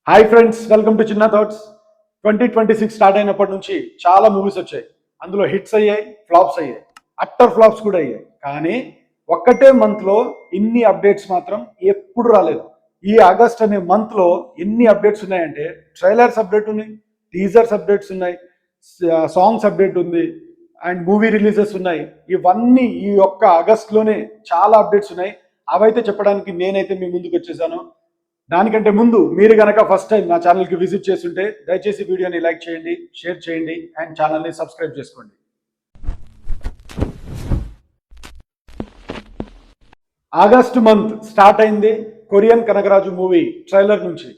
Hi friends, welcome to చిన్న thoughts. 2026 start అయినప్పటి నుంచి చాలా మూవీస్ వచ్చాయి. అందులో హిట్స్ అయ్యాయి, ఫ్లాప్స్ అయ్యాయి, అట్టర్ ఫ్లాప్స్ కూడా అయ్యాయి. కానీ ఒక్కటే మంత్లో ఇన్ని అప్డేట్స్ మాత్రం ఎప్పుడు రాలేదు. ఈ ఆగస్ట్ అనే మంత్లో ఎన్ని అప్డేట్స్ ఉన్నాయంటే ట్రైలర్స్ అప్డేట్ ఉన్నాయి, టీజర్స్ అప్డేట్స్ ఉన్నాయి, సాంగ్స్ అప్డేట్ ఉంది అండ్ మూవీ రిలీజెస్ ఉన్నాయి. ఇవన్నీ ఈ ఒక్క ఆగస్ట్లోనే చాలా అప్డేట్స్ ఉన్నాయి. అవైతే చెప్పడానికి నేనైతే మీ ముందుకు వచ్చేసాను. దానికంటే ముందు మీరు గనక ఫస్ట్ టైం నా ఛానల్కి విజిట్ చేస్తుంటే దయచేసి వీడియోని లైక్ చేయండి, షేర్ చేయండి అండ్ ఛానల్ని సబ్స్క్రైబ్ చేసుకోండి. ఆగస్ట్ మంత్ స్టార్ట్ అయింది కొరియన్ కనగరాజు మూవీ ట్రైలర్ నుంచి.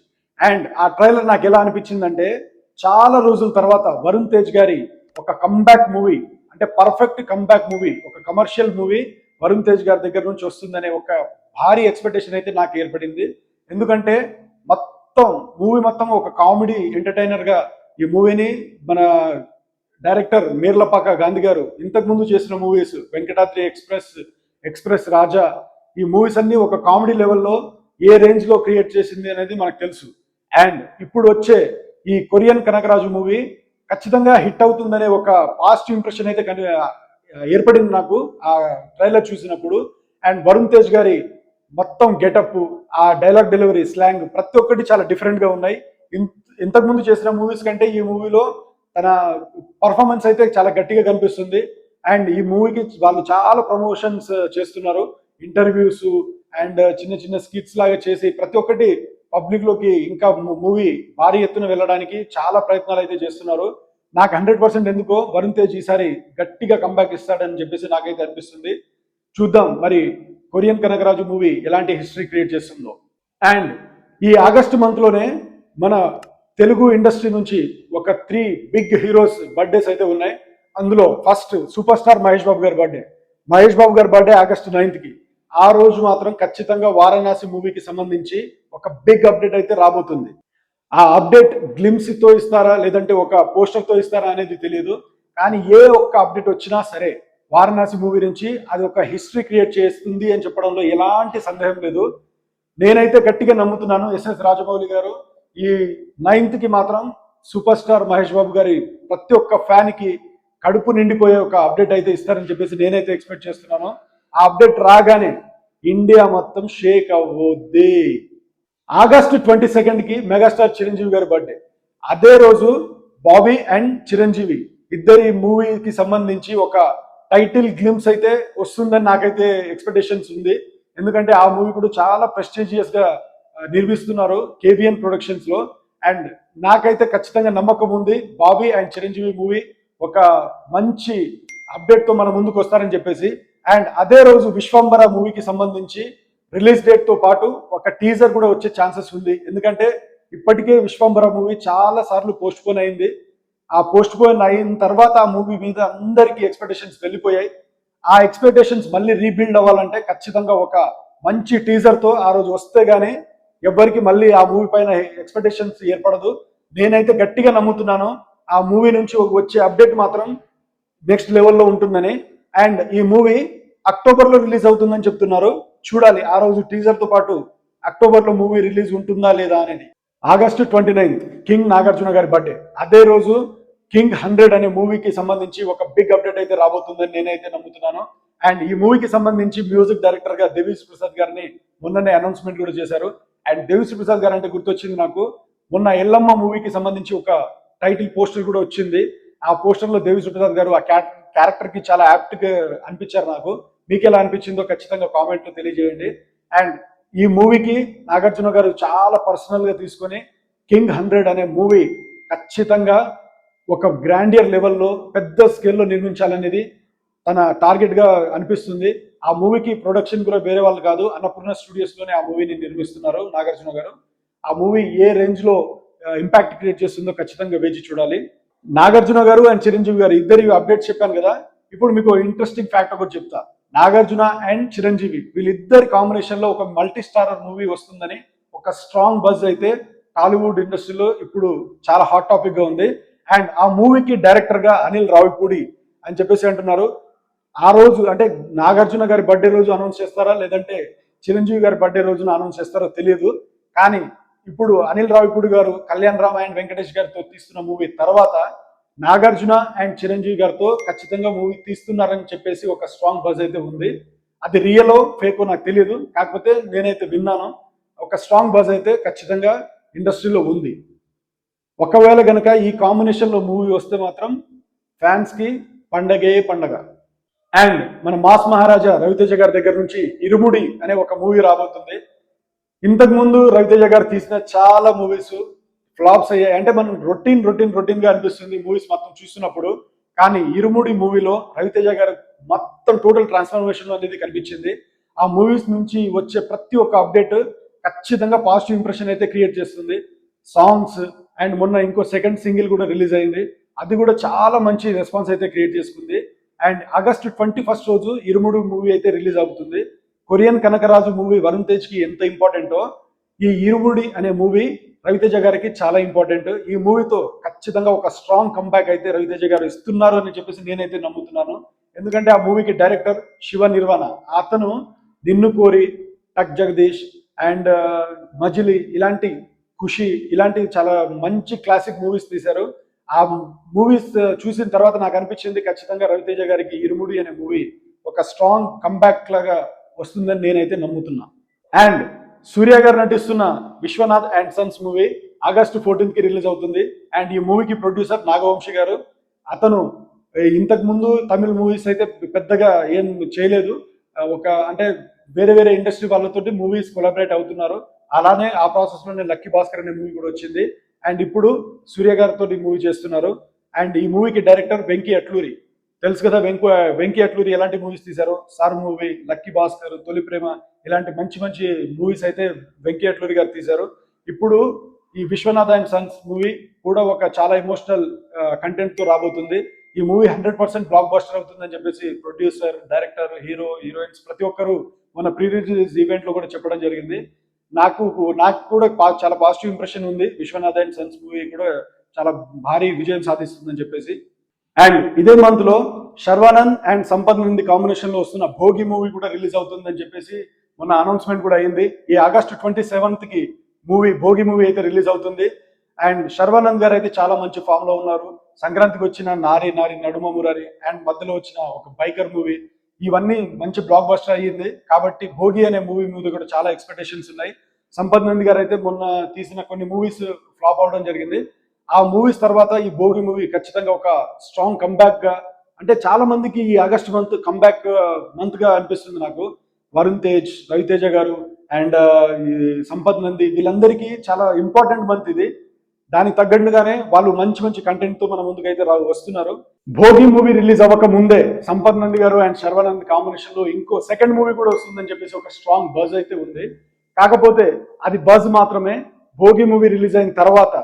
అండ్ ఆ ట్రైలర్ నాకు ఎలా అనిపించిందంటే, చాలా రోజుల తర్వాత వరుణ్ తేజ్ గారి ఒక కంబ్యాక్ మూవీ, అంటే పర్ఫెక్ట్ కంబ్యాక్ మూవీ, ఒక కమర్షియల్ మూవీ వరుణ్ తేజ్ గారి దగ్గర నుంచి వస్తుందనే ఒక భారీ ఎక్స్పెక్టేషన్ అయితే నాకు ఏర్పడింది. ఎందుకంటే మూవీ మొత్తం ఒక కామెడీ ఎంటర్టైనర్గా ఈ మూవీని మన డైరెక్టర్ మీర్లపాక గాంధీ గారు ఇంతకుముందు చేసిన మూవీస్ వెంకటాద్రి ఎక్స్ప్రెస్ రాజా, ఈ మూవీస్ అన్ని ఒక కామెడీ లెవెల్లో ఏ రేంజ్లో క్రియేట్ చేసింది అనేది మనకు తెలుసు. అండ్ ఇప్పుడు వచ్చే ఈ కొరియన్ కనకరాజు మూవీ ఖచ్చితంగా హిట్ అవుతుందనే ఒక పాజిటివ్ ఇంప్రెషన్ అయితే ఏర్పడింది నాకు ఆ ట్రైలర్ చూసినప్పుడు. అండ్ వరుణ్ తేజ్ గారి మొత్తం గెటప్, ఆ డైలాగ్ డెలివరీ, స్లాంగ్ ప్రతి ఒక్కటి చాలా డిఫరెంట్గా ఉన్నాయి. ఇంతకుముందు చేసిన మూవీస్ కంటే ఈ మూవీలో తన పర్ఫార్మెన్స్ అయితే చాలా గట్టిగా కనిపిస్తుంది. అండ్ ఈ మూవీకి వాళ్ళు చాలా ప్రమోషన్స్ చేస్తున్నారు, ఇంటర్వ్యూస్ అండ్ చిన్న చిన్న స్కిట్స్ లాగా చేసి ప్రతి ఒక్కటి పబ్లిక్లోకి ఇంకా మూవీ భారీ ఎత్తున వెళ్ళడానికి చాలా ప్రయత్నాలు అయితే చేస్తున్నారు. నాకు 100% ఎందుకో వరుణ్ తేజ్ ఈసారి గట్టిగా కంబ్యాక్ ఇస్తాడని చెప్పేసి నాకైతే అనిపిస్తుంది. చూద్దాం మరి కొరియన్ కనకరాజు మూవీ ఎలాంటి హిస్టరీ క్రియేట్ చేస్తుందో. అండ్ ఈ ఆగస్ట్ మంత్లోనే మన తెలుగు ఇండస్ట్రీ నుంచి ఒక 3 బిగ్ హీరోస్ బర్త్డేస్ అయితే ఉన్నాయి. అందులో first super star Mahesh Babu గారి బర్త్డే. మహేష్ బాబు గారి బర్త్డే ఆగస్టు 9th. ఆ రోజు మాత్రం ఖచ్చితంగా వారణాసి మూవీకి సంబంధించి ఒక బిగ్ అప్డేట్ అయితే రాబోతుంది. ఆ అప్డేట్ గ్లిమ్స్తో ఇస్తారా లేదంటే ఒక పోస్టర్తో ఇస్తారా అనేది తెలియదు. కానీ ఏ ఒక్క అప్డేట్ వచ్చినా సరే వారణాసి మూవీ నుంచి అది ఒక హిస్టరీ క్రియేట్ చేస్తుంది అని చెప్పడంలో ఎలాంటి సందేహం లేదు. నేనైతే గట్టిగా నమ్ముతున్నాను ఎస్ఎస్ రాజమౌళి గారు ఈ 9th మాత్రం సూపర్ స్టార్ మహేష్ బాబు గారి ప్రతి ఒక్క ఫ్యాన్కి కడుపు నిండిపోయే ఒక అప్డేట్ అయితే ఇస్తారని చెప్పేసి నేనైతే ఎక్స్పెక్ట్ చేస్తున్నాను. ఆ అప్డేట్ రాగానే ఇండియా మొత్తం షేక్ అవ్వద్ది. ఆగస్టు 22కి మెగాస్టార్ చిరంజీవి గారి బర్త్డే. అదే రోజు బాబీ అండ్ చిరంజీవి ఇద్దరి మూవీకి సంబంధించి ఒక టైటిల్ గ్లిమ్స్ అయితే వస్తుందని నాకైతే ఎక్స్పెక్టేషన్స్ ఉంది. ఎందుకంటే ఆ మూవీ కూడా చాలా ప్రెస్టీజియస్గా నిర్మిస్తున్నారు కేబిఎన్ ప్రొడక్షన్స్లో. అండ్ నాకైతే ఖచ్చితంగా నమ్మకం ఉంది బాబీ అండ్ చిరంజీవి మూవీ ఒక మంచి అప్డేట్తో మన ముందుకు వస్తారని చెప్పేసి. అండ్ అదే రోజు విశ్వంబర మూవీకి సంబంధించి రిలీజ్ డేట్తో పాటు ఒక టీజర్ కూడా వచ్చే ఛాన్సెస్ ఉంది. ఎందుకంటే ఇప్పటికే విశ్వంబర మూవీ చాలా సార్లు పోస్ట్ పోన్ అయింది. ఆ పోస్ట్ పోన్ అయిన తర్వాత ఆ మూవీ మీద అందరికీ ఎక్స్పెక్టేషన్స్ వెళ్ళిపోయాయి. ఆ ఎక్స్పెక్టేషన్స్ మళ్ళీ రీబిల్డ్ అవ్వాలంటే ఖచ్చితంగా ఒక మంచి టీజర్తో ఆ రోజు వస్తే గానీ ఎవ్వరికి మళ్ళీ ఆ మూవీ పైన ఎక్స్పెక్టేషన్స్ ఏర్పడదు. నేనైతే గట్టిగా నమ్ముతున్నాను ఆ మూవీ నుంచి వచ్చే అప్డేట్ మాత్రం నెక్స్ట్ లెవెల్లో ఉంటుందని. అండ్ ఈ మూవీ అక్టోబర్లో రిలీజ్ అవుతుందని చెప్తున్నారు. చూడాలి ఆ రోజు టీజర్తో పాటు అక్టోబర్లో మూవీ రిలీజ్ ఉంటుందా లేదా అనేది. ఆగస్టు 29 కింగ్ నాగార్జున గారి బర్త్డే. అదే రోజు కింగ్ 100 అనే మూవీకి సంబంధించి ఒక బిగ్ అప్డేట్ అయితే రాబోతుందని నేనైతే నమ్ముతున్నాను. అండ్ ఈ మూవీకి సంబంధించి మ్యూజిక్ డైరెక్టర్గా దేవిశ్రీ ప్రసాద్ గారిని మొన్ననే అనౌన్స్మెంట్ కూడా చేశారు. అండ్ దేవిశ్రీ ప్రసాద్ గారు అంటే గుర్తొచ్చింది నాకు, మొన్న ఎల్లమ్మ మూవీకి సంబంధించి ఒక టైటిల్ పోస్టర్ కూడా వచ్చింది. ఆ పోస్టర్లో దేవిశ్రీ ప్రసాద్ గారు ఆ క్యారెక్టర్కి చాలా యాప్ట్గా అనిపించారు నాకు. మీకు ఎలా అనిపించిందో ఖచ్చితంగా కామెంట్లో తెలియజేయండి. అండ్ ఈ మూవీకి నాగార్జున గారు చాలా పర్సనల్గా తీసుకొని కింగ్ 100 అనే మూవీ ఖచ్చితంగా ఒక గ్రాండియర్ లెవెల్లో పెద్ద స్కేల్లో నిర్మించాలనేది తన టార్గెట్గా అనిపిస్తుంది. ఆ మూవీకి ప్రొడక్షన్ కూడా వేరే వాళ్ళు కాదు, అన్నపూర్ణ స్టూడియోస్లోనే ఆ మూవీని నిర్మిస్తున్నారు నాగార్జున గారు. ఆ మూవీ ఏ రేంజ్లో ఇంపాక్ట్ క్రియేట్ చేస్తుందో ఖచ్చితంగా వేచి చూడాలి. నాగార్జున గారు అండ్ చిరంజీవి గారు ఇద్దరి అప్డేట్స్ చెప్పాను కదా. ఇప్పుడు మీకు ఇంట్రెస్టింగ్ ఫ్యాక్ట్ ఒకటి చెప్తా. నాగార్జున అండ్ చిరంజీవి వీళ్ళిద్దరి కాంబినేషన్లో ఒక మల్టీ స్టారర్ మూవీ వస్తుందని ఒక స్ట్రాంగ్ బజ్ అయితే టాలీవుడ్ ఇండస్ట్రీలో ఇప్పుడు చాలా హాట్ టాపిక్గా ఉంది. అండ్ ఆ మూవీకి డైరెక్టర్గా అనిల్ రావిపూడి అని చెప్పేసి అంటున్నారు. ఆ రోజు అంటే నాగార్జున గారి బర్త్డే రోజు అనౌన్స్ చేస్తారా లేదంటే చిరంజీవి గారి బర్త్డే రోజున అనౌన్స్ చేస్తారో తెలియదు. కానీ ఇప్పుడు అనిల్ రావిపూడి గారు కళ్యాణ్ రామ్ అండ్ వెంకటేష్ గారితో తీస్తున్న మూవీ తర్వాత నాగార్జున అండ్ చిరంజీవి గారితో ఖచ్చితంగా మూవీ తీస్తున్నారని చెప్పేసి ఒక స్ట్రాంగ్ బజ్ అయితే ఉంది. అది రియలో ఫేకో నాకు తెలియదు, కాకపోతే నేనైతే విన్నాను. ఒక స్ట్రాంగ్ బజ్ అయితే ఖచ్చితంగా ఇండస్ట్రీలో ఉంది. ఒకవేళ గనక ఈ కాంబినేషన్లో మూవీ వస్తే మాత్రం ఫ్యాన్స్కి పండగే పండగ. అండ్ మన మాస్ మహారాజా రవితేజ గారి దగ్గర నుంచి ఇరుముడి అనే ఒక మూవీ రాబోతుంది. ఇంతకు ముందు రవితేజ గారు తీసిన చాలా మూవీస్ ఫ్లాప్స్ అయ్యాయి. అంటే మనం రొటీన్ గా అనిపిస్తుంది మూవీస్ మొత్తం చూస్తున్నప్పుడు. కానీ ఇరుముడి మూవీలో రవితేజ గారు మొత్తం టోటల్ ట్రాన్స్ఫర్మేషన్ అనేది కనిపించింది. ఆ మూవీస్ నుంచి వచ్చే ప్రతి ఒక్క అప్డేట్ ఖచ్చితంగా పాజిటివ్ ఇంప్రెషన్ అయితే క్రియేట్ చేస్తుంది. సాంగ్స్ అండ్ మొన్న ఇంకో సెకండ్ సింగిల్ కూడా రిలీజ్ అయింది, అది కూడా చాలా మంచి రెస్పాన్స్ అయితే క్రియేట్ చేసుకుంది. అండ్ ఆగస్ట్ 21 రోజు ఇరుముడు మూవీ అయితే రిలీజ్ అవుతుంది. కొరియన్ కనకరాజు మూవీ వరుణ్ తేజ్ కి ఎంత ఇంపార్టెంటో ఈ ఇరుముడి అనే మూవీ రవితేజ గారికి చాలా ఇంపార్టెంట్. ఈ మూవీతో ఖచ్చితంగా ఒక స్ట్రాంగ్ కంబ్యాక్ అయితే రవితేజ గారు ఇస్తున్నారు అని చెప్పేసి నేనైతే నమ్ముతున్నాను. ఎందుకంటే ఆ మూవీకి డైరెక్టర్ శివ నిర్వాణ, అతను నిన్ను కోరి, టక్ జగదీష్ అండ్ మజిలీ ఇలాంటి ఖుషి ఇలాంటి చాలా మంచి క్లాసిక్ మూవీస్ తీశారు. ఆ మూవీస్ చూసిన తర్వాత నాకు అనిపించింది ఖచ్చితంగా రవితేజ గారికి ఇరుముడి అనే మూవీ ఒక స్ట్రాంగ్ కంబ్యాక్ లాగా వస్తుందని నేనైతే నమ్ముతున్నా. అండ్ సూర్య గారు నటిస్తున్న Vishwanath and sons movie August 14కి రిలీజ్ అవుతుంది. అండ్ ఈ మూవీకి ప్రొడ్యూసర్ నాగవంశీ గారు. అతను ఇంతకు ముందు తమిళ మూవీస్ అయితే పెద్దగా ఏం చేయలేదు, ఒక అంటే వేరే ఇండస్ట్రీ వాళ్ళతోటి మూవీస్ కొలాబరేట్ అవుతున్నారు. అలానే ఆ ప్రాసెస్ లోనే లక్కీ భాస్కర్ అనే మూవీ కూడా వచ్చింది. అండ్ ఇప్పుడు సూర్య గారితో మూవీ చేస్తున్నారు. అండ్ ఈ మూవీకి డైరెక్టర్ వెంకీ అట్లూరి. తెలుసు కదా వెంకీ అట్లూరి ఎలాంటి మూవీస్ తీశారు, సార్ మూవీ, లక్కీ భాస్కర్, తొలి ప్రేమ ఇలాంటి మంచి మూవీస్ అయితే వెంకీ అట్లూరి గారు తీశారు. ఇప్పుడు ఈ విశ్వనాథ్ అండ్ సన్స్ మూవీ కూడా ఒక చాలా ఎమోషనల్ కంటెంట్ తో రాబోతుంది. ఈ మూవీ 100% బ్లాక్ బస్టర్ అవుతుందని చెప్పేసి ప్రొడ్యూసర్, డైరెక్టర్, హీరో, హీరోయిన్స్ ప్రతి ఒక్కరు మన ప్రీ రిలీజ్ ఈవెంట్ లో కూడా చెప్పడం జరిగింది. నాకు కూడా చాలా పాజిటివ్ ఇంప్రెషన్ ఉంది. విశ్వనాథ్ అండ్ సన్స్ మూవీ కూడా చాలా భారీ విజయం సాధిస్తుందని చెప్పేసి. అండ్ ఇదే మంత్ లో శర్వానంద్ అండ్ సంపత్ నుండి కాంబినేషన్ లో వస్తున్న భోగి మూవీ కూడా రిలీజ్ అవుతుందని చెప్పేసి మొన్న అనౌన్స్మెంట్ కూడా అయింది. ఈ ఆగస్టు 27th కి భోగి మూవీ అయితే రిలీజ్ అవుతుంది. అండ్ శర్వానంద్ గారు అయితే చాలా మంచి ఫామ్ లో ఉన్నారు. సంక్రాంతికి వచ్చిన నారి నారి నడుమ మురారి అండ్ మధ్యలో వచ్చిన ఒక బైకర్ మూవీ ఇవన్నీ మంచి బ్లాక్ బస్టర్ అయ్యింది. కాబట్టి భోగి అనే మూవీ మీద కూడా చాలా ఎక్స్పెక్టేషన్స్ ఉన్నాయి. సంపత్ నంది గారు అయితే మొన్న తీసిన కొన్ని మూవీస్ ఫ్లాప్ అవడం జరిగింది. ఆ మూవీస్ తర్వాత ఈ భోగి మూవీ ఖచ్చితంగా ఒక స్ట్రాంగ్ కంబ్యాక్ గా, అంటే చాలా మందికి ఈ ఆగస్ట్ మంత్ కంబ్యాక్ మంత్ గా అనిపిస్తుంది నాకు. వరుణ్ తేజ్, రవితేజ గారు అండ్ సంపత్ నంది వీళ్ళందరికీ చాలా ఇంపార్టెంట్ మంత్ ఇది. దానికి తగ్గట్టుగానే వాళ్ళు మంచి కంటెంట్ తో మన ముందుకైతే వస్తున్నారు. భోగి మూవీ రిలీజ్ అవ్వక ముందే సంపత్ నంది గారు అండ్ శర్వానంద్ కాంబినేషన్ లో ఇంకో సెకండ్ మూవీ కూడా వస్తుందని చెప్పేసి ఒక స్ట్రాంగ్ బజ్ అయితే ఉంది. కాకపోతే అది బజ్ మాత్రమే. భోగి మూవీ రిలీజ్ అయిన తర్వాత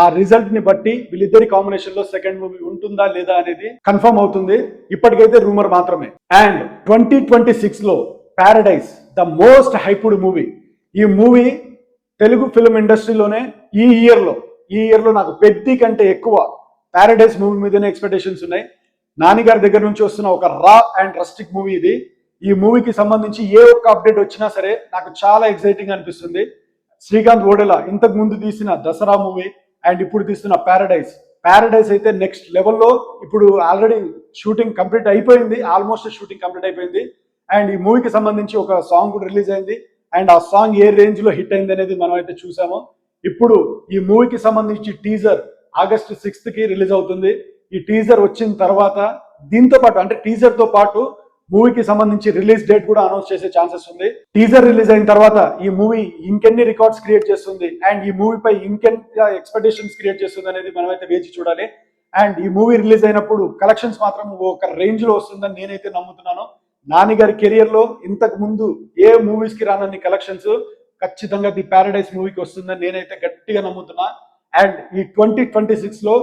ఆ రిజల్ట్ ని బట్టి వీళ్ళిద్దరి కాంబినేషన్ లో సెకండ్ మూవీ ఉంటుందా లేదా అనేది కన్ఫర్మ్ అవుతుంది. ఇప్పటికైతే రూమర్ మాత్రమే. అండ్ 2026 లో paradise the most hyped movie. ఈ మూవీ తెలుగు ఫిల్మ్ ఇండస్ట్రీలోనే ఈ ఇయర్ లో నాకు పెద్ద కంటే ఎక్కువ పారడైజ్ మూవీ మీదనే ఎక్స్పెక్టేషన్స్ ఉన్నాయి. నాని గారి దగ్గర నుంచి వస్తున్న ఒక రా అండ్ రస్టిక్ మూవీ ఇది. ఈ మూవీకి సంబంధించి ఏ ఒక్క అప్డేట్ వచ్చినా సరే నాకు చాలా ఎక్సైటింగ్ అనిపిస్తుంది. శ్రీకాంత్ ఓడెలా ఇంతకు ముందు తీసిన దసరా మూవీ అండ్ ఇప్పుడు తీస్తున్న పారడైజ్ అయితే నెక్స్ట్ లెవెల్లో. ఇప్పుడు ఆల్రెడీ షూటింగ్ కంప్లీట్ అయిపోయింది, ఆల్మోస్ట్ షూటింగ్ కంప్లీట్ అయిపోయింది. అండ్ ఈ మూవీకి సంబంధించి ఒక సాంగ్ కూడా రిలీజ్ అయింది. అండ్ ఆ సాంగ్ ఏ రేంజ్ లో హిట్ అయింది అనేది మనం అయితే చూసాము. ఇప్పుడు ఈ మూవీకి సంబంధించి టీజర్ ఆగస్ట్ 6th కి రిలీజ్ అవుతుంది. ఈ టీజర్ వచ్చిన తర్వాత దీంతో పాటు అంటే టీజర్ తో పాటు మూవీకి సంబంధించి రిలీజ్ డేట్ కూడా అనౌన్స్ చేసే ఛాన్సెస్ ఉంది. టీజర్ రిలీజ్ అయిన తర్వాత ఈ మూవీ ఇంకెన్ని రికార్డ్స్ క్రియేట్ చేస్తుంది అండ్ ఈ మూవీపై ఇంకెన్ని ఎక్స్పెక్టేషన్స్ క్రియేట్ చేస్తుంది అనేది మనమైతే వేచి చూడాలి. అండ్ ఈ మూవీ రిలీజ్ అయినప్పుడు కలెక్షన్స్ మాత్రం ఒక రేంజ్ లో వస్తుందని నేనైతే నమ్ముతున్నాను. నాని గారి కెరియర్ లో ఇంతకు ముందు ఏ మూవీస్ కి రానన్ని కలెక్షన్స్ ఖచ్చితంగా ది పారడైజ్ మూవీకి వస్తుందని నేనైతే గట్టిగా నమ్ముతున్నా. అండ్ ఈ 2026 లో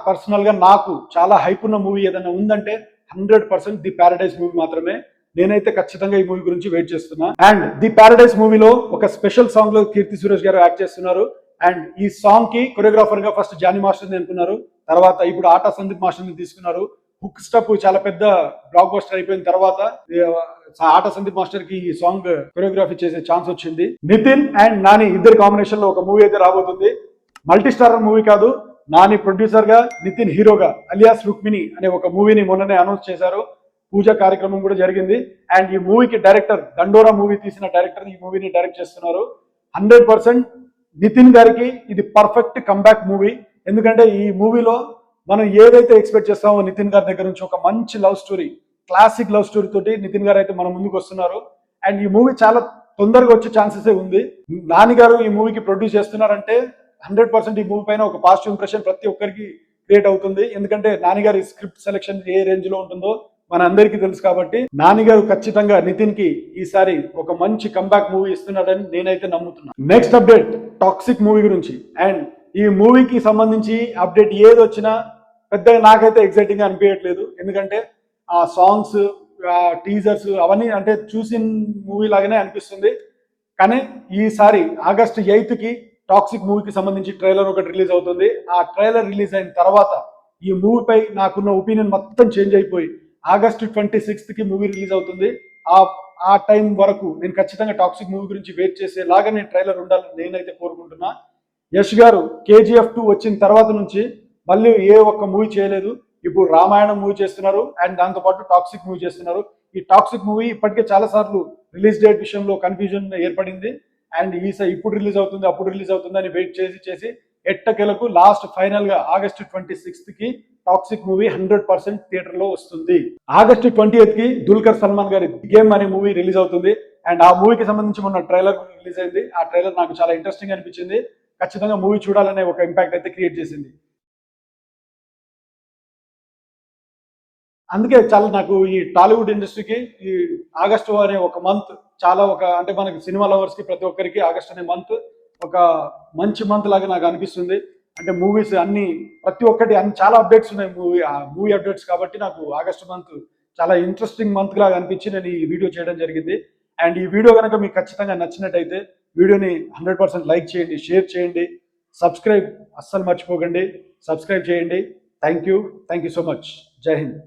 పర్సనల్ గా నాకు చాలా హైప్ ఉన్న మూవీ ఏదైనా ఉందంటే 100% ది పారడైజ్ మూవీ మాత్రమే. నేనైతే ఖచ్చితంగా ఈ మూవీ గురించి వెయిట్ చేస్తున్నా. అండ్ ది పారడైజ్ మూవీలో ఒక స్పెషల్ సాంగ్ లో కీర్తి సురేష్ గారు యాక్ట్ చేస్తున్నారు. అండ్ ఈ సాంగ్ కి కొరియోగ్రాఫర్ గా ఫస్ట్ జానీ మాస్టర్ ని అనుకున్నారు, తర్వాత ఇప్పుడు ఆటా సందీప్ మాస్టర్ ని తీసుకున్నారు. హుక్ స్టెప్ చాలా పెద్ద బ్లాక్ బస్టర్ అయిపోయిన తర్వాత ఆట సందీప్ మాస్టర్ కి ఈ సాంగ్ కొరియోగ్రఫీ చేసే ఛాన్స్ వచ్చింది. నితిన్ అండ్ నాని ఇద్దరు కాంబినేషన్ లో ఒక మూవీ అయితే రాబోతుంది. మల్టీ స్టారర్ మూవీ కాదు, నాని ప్రొడ్యూసర్ గా నితిన్ హీరోగా అలియాస్ రుక్మిణి అనే ఒక మూవీని మొన్ననే అనౌన్స్ చేశారు. పూజా కార్యక్రమం కూడా జరిగింది. అండ్ ఈ మూవీకి డైరెక్టర్ దండోరా మూవీ తీసిన డైరెక్టర్ ఈ మూవీని డైరెక్ట్ చేస్తున్నారు. 100% నితిన్ గారికి ఇది పర్ఫెక్ట్ కంబ్యాక్ మూవీ. ఎందుకంటే ఈ మూవీలో మనం ఏదైతే ఎక్స్పెక్ట్ చేస్తామో నితిన్ గారి దగ్గర నుంచి ఒక మంచి love story, classic love story తోటి నితిన్ గారు అయితే మన ముందుకు వస్తున్నారు. అండ్ ఈ మూవీ చాలా తొందరగా వచ్చే ఛాన్సెస్ ఉంది. నాని గారు ఈ మూవీకి ప్రొడ్యూస్ చేస్తున్నారంటే 100% ఈ మూవీ పైన ఒక పాజిటివ్ ఇంప్రెషన్ ప్రతి ఒక్కరికి క్రియేట్ అవుతుంది. ఎందుకంటే నాని గారి స్క్రిప్ట్ సెలెక్షన్ ఏ రేంజ్ లో ఉంటుందో మన అందరికీ తెలుసు. కాబట్టి నాని గారు ఖచ్చితంగా నితిన్ కి ఈసారి ఒక మంచి కంబ్యాక్ మూవీ ఇస్తున్నాడని నేనైతే నమ్ముతున్నాను. నెక్స్ట్ అప్డేట్ టాక్సిక్ మూవీ గురించి. అండ్ ఈ మూవీకి సంబంధించి అప్డేట్ ఏది వచ్చినా పెద్దగా నాకైతే ఎక్సైటింగ్ గా అనిపించట్లేదు. ఎందుకంటే ఆ సాంగ్స్, టీజర్స్ అవన్నీ అంటే చూసిన మూవీ లాగానే అనిపిస్తుంది. కానీ ఈసారి August 8th కి టాక్సిక్ మూవీకి సంబంధించి ట్రైలర్ ఒకటి రిలీజ్ అవుతుంది. ఆ ట్రైలర్ రిలీజ్ అయిన తర్వాత ఈ మూవీపై నాకున్న ఒపీనియన్ మొత్తం చేంజ్ అయిపోయి August 26th కి మూవీ రిలీజ్ అవుతుంది. ఆ టైం వరకు నేను ఖచ్చితంగా టాక్సిక్ మూవీ గురించి వెయిట్ చేసేలాగా నేను ట్రైలర్ ఉండాలని నేనైతే కోరుకుంటున్నా. యష్ గారు KGF 2 వచ్చిన తర్వాత నుంచి మళ్ళీ ఏ ఒక్క మూవీ చేయలేదు. ఇప్పుడు రామాయణం మూవీ చేస్తున్నారు అండ్ దాంతోపాటు టాక్సిక్ మూవీ చేస్తున్నారు. ఈ టాక్సిక్ మూవీ ఇప్పటికే చాలా సార్లు రిలీజ్ డేట్ విషయంలో కన్ఫ్యూజన్ ఏర్పడింది. అండ్ ఇప్పుడు రిలీజ్ అవుతుంది, అప్పుడు రిలీజ్ అవుతుంది అని వెయిట్ చేసి ఎట్టకెలకు లాస్ట్ ఫైనల్ గా August 26th కి టాక్సిక్ మూవీ 100% థియేటర్ లో వస్తుంది. August 20th కి దుల్కర్ సల్మాన్ గారి గేమ్ అనే మూవీ రిలీజ్ అవుతుంది. అండ్ ఆ మూవీకి సంబంధించి మొన్న ట్రైలర్ రిలీజ్ అయింది. ఆ ట్రైలర్ నాకు చాలా ఇంట్రెస్టింగ్ అనిపించింది. ఖచ్చితంగా మూవీ చూడాలనే ఒక ఇంపాక్ట్ అయితే క్రియేట్ చేసింది. అందుకే చాలా నాకు ఈ టాలీవుడ్ ఇండస్ట్రీకి ఈ ఆగస్టు అనే ఒక మంత్ చాలా అంటే మనకి సినిమా లవర్స్ కి ప్రతి ఒక్కరికి ఆగస్ట్ అనే మంత్ ఒక మంచి మంత్ లాగా నాకు అనిపిస్తుంది. అంటే మూవీస్ అన్ని ప్రతి ఒక్కటి చాలా అప్డేట్స్ ఉన్నాయి మూవీ అప్డేట్స్. కాబట్టి నాకు ఆగస్ట్ మంత్ చాలా ఇంట్రెస్టింగ్ మంత్ లాగా అనిపించి నేను ఈ వీడియో చేయడం జరిగింది. అండ్ ఈ వీడియో కనుక మీకు ఖచ్చితంగా నచ్చినట్టయితే వీడియోని 100% లైక్ చేయండి, షేర్ చేయండి, సబ్స్క్రైబ్ అస్సలు మర్చిపోకండి, సబ్స్క్రైబ్ చేయండి. Thank you so much. జై హింద్.